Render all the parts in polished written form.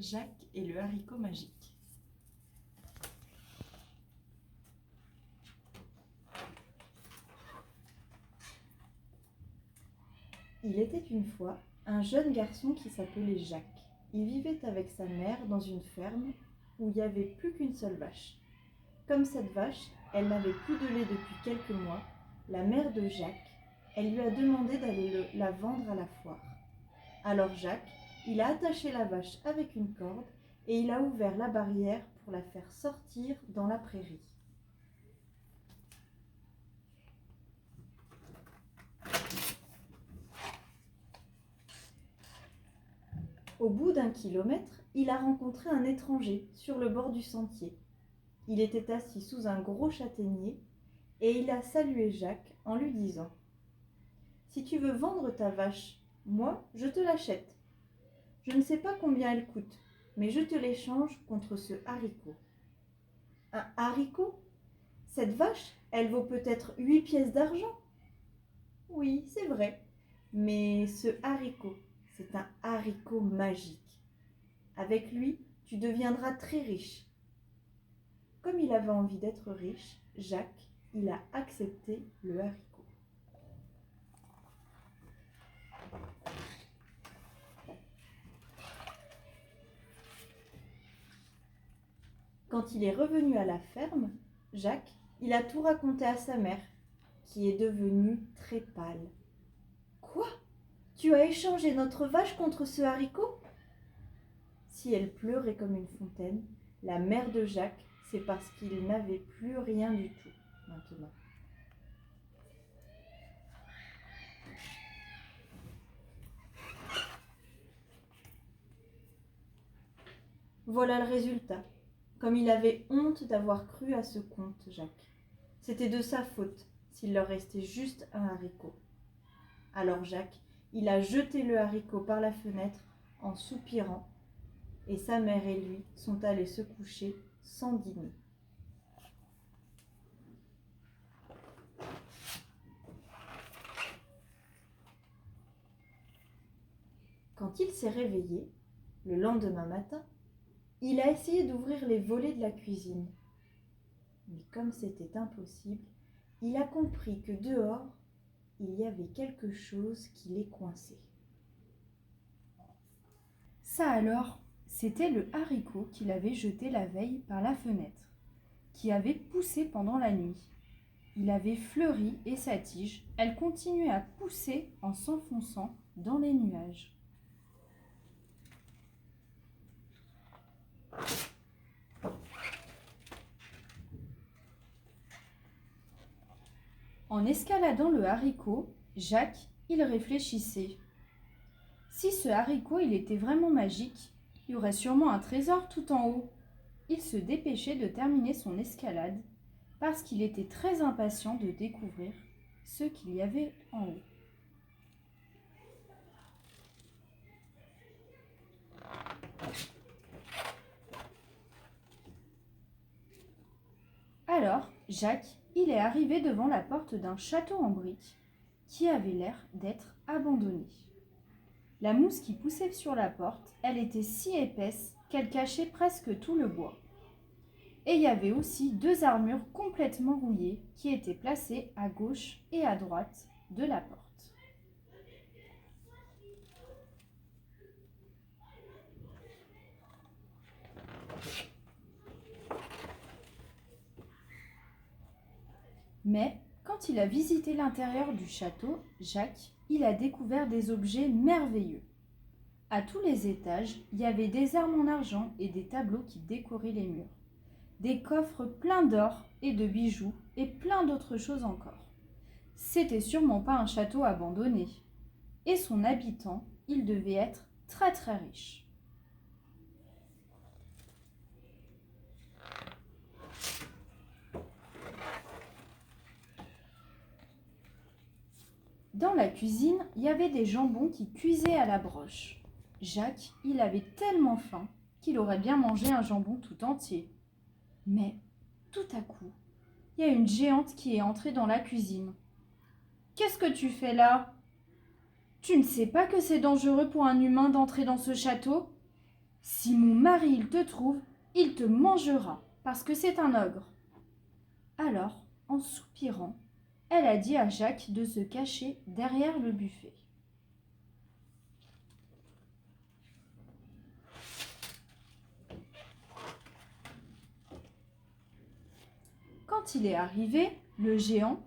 Jacques et le haricot magique. Il était une fois un jeune garçon qui s'appelait Jacques. Il vivait avec sa mère dans une ferme où il n'y avait plus qu'une seule vache. Comme cette vache, elle n'avait plus de lait depuis quelques mois, la mère de Jacques, elle lui a demandé d'aller la vendre à la foire. Alors Jacques, il a attaché la vache avec une corde et il a ouvert la barrière pour la faire sortir dans la prairie. Au bout d'1 kilomètre, il a rencontré un étranger sur le bord du sentier. Il était assis sous un gros châtaignier et il a salué Jacques en lui disant « Si tu veux vendre ta vache, moi, je te l'achète. Je ne sais pas combien elle coûte, mais je te l'échange contre ce haricot. » Un haricot? Cette vache, elle vaut peut-être 8 pièces d'argent. Oui, c'est vrai, mais ce haricot, c'est un haricot magique. Avec lui, tu deviendras très riche. Comme il avait envie d'être riche, Jacques, il a accepté le haricot. Quand il est revenu à la ferme, Jacques, il a tout raconté à sa mère, qui est devenue très pâle. « Quoi? Tu as échangé notre vache contre ce haricot ?» Si elle pleurait comme une fontaine, la mère de Jacques, c'est parce qu'il n'avait plus rien du tout maintenant. Voilà le résultat. Comme il avait honte d'avoir cru à ce conte, Jacques. C'était de sa faute s'il leur restait juste un haricot. Alors Jacques, il a jeté le haricot par la fenêtre en soupirant, et sa mère et lui sont allés se coucher sans dîner. Quand il s'est réveillé, le lendemain matin, il a essayé d'ouvrir les volets de la cuisine. Mais comme c'était impossible, il a compris que dehors, il y avait quelque chose qui les coinçait. Ça alors, c'était le haricot qu'il avait jeté la veille par la fenêtre, qui avait poussé pendant la nuit. Il avait fleuri et sa tige, elle continuait à pousser en s'enfonçant dans les nuages. En escaladant le haricot, Jacques, il réfléchissait. Si ce haricot il était vraiment magique, il y aurait sûrement un trésor tout en haut. Il se dépêchait de terminer son escalade parce qu'il était très impatient de découvrir ce qu'il y avait en haut. Alors, Jacques, il est arrivé devant la porte d'un château en briques qui avait l'air d'être abandonné. La mousse qui poussait sur la porte, elle était si épaisse qu'elle cachait presque tout le bois. Et il y avait aussi 2 armures complètement rouillées qui étaient placées à gauche et à droite de la porte. Mais quand il a visité l'intérieur du château, Jacques, il a découvert des objets merveilleux. À tous les étages, il y avait des armes en argent et des tableaux qui décoraient les murs. Des coffres pleins d'or et de bijoux et plein d'autres choses encore. C'était sûrement pas un château abandonné. Et son habitant, il devait être très très riche. Dans la cuisine, il y avait des jambons qui cuisaient à la broche. Jacques, il avait tellement faim qu'il aurait bien mangé un jambon tout entier. Mais, tout à coup, il y a une géante qui est entrée dans la cuisine. « Qu'est-ce que tu fais là ? Tu ne sais pas que c'est dangereux pour un humain d'entrer dans ce château ? Si mon mari il te trouve, il te mangera, parce que c'est un ogre. » Alors, en soupirant, elle a dit à Jacques de se cacher derrière le buffet. Quand il est arrivé, le géant,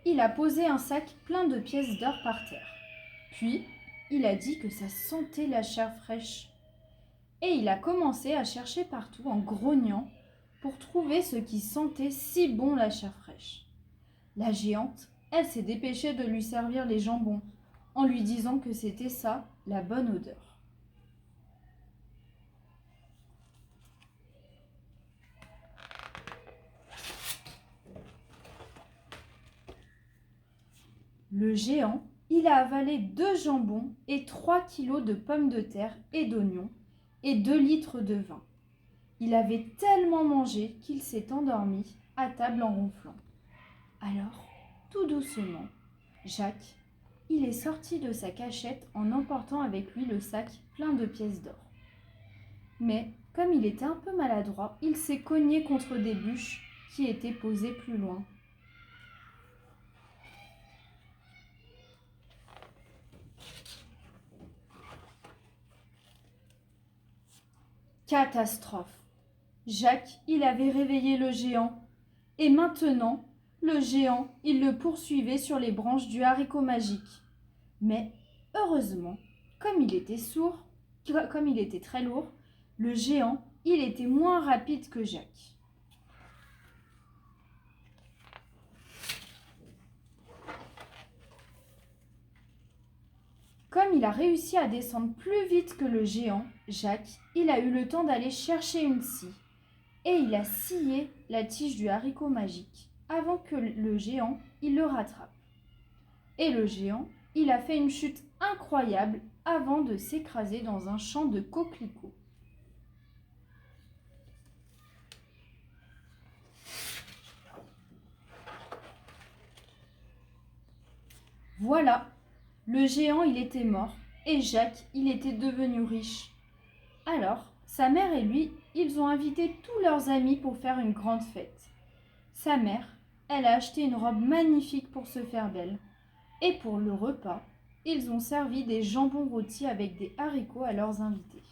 il a posé un sac plein de pièces d'or par terre. Puis, il a dit que ça sentait la chair fraîche. Et il a commencé à chercher partout en grognant pour trouver ce qui sentait si bon la chair fraîche. La géante, elle s'est dépêchée de lui servir les jambons en lui disant que c'était ça, la bonne odeur. Le géant, il a avalé 2 jambons et 3 kilos de pommes de terre et d'oignons et 2 litres de vin. Il avait tellement mangé qu'il s'est endormi à table en ronflant. Alors, tout doucement, Jacques, il est sorti de sa cachette en emportant avec lui le sac plein de pièces d'or. Mais, comme il était un peu maladroit, il s'est cogné contre des bûches qui étaient posées plus loin. Catastrophe! Jacques, il avait réveillé le géant. Et maintenant, le géant, il le poursuivait sur les branches du haricot magique. Mais, heureusement, comme il était très lourd, le géant, il était moins rapide que Jacques. Comme il a réussi à descendre plus vite que le géant, Jacques, il a eu le temps d'aller chercher une scie. Et il a scié la tige du haricot magique avant que le géant, il le rattrape. Et le géant, il a fait une chute incroyable avant de s'écraser dans un champ de coquelicots. Voilà, le géant, il était mort et Jacques, il était devenu riche. Alors, sa mère et lui, ils ont invité tous leurs amis pour faire une grande fête. Sa mère, elle a acheté une robe magnifique pour se faire belle. Et pour le repas, ils ont servi des jambons rôtis avec des haricots à leurs invités.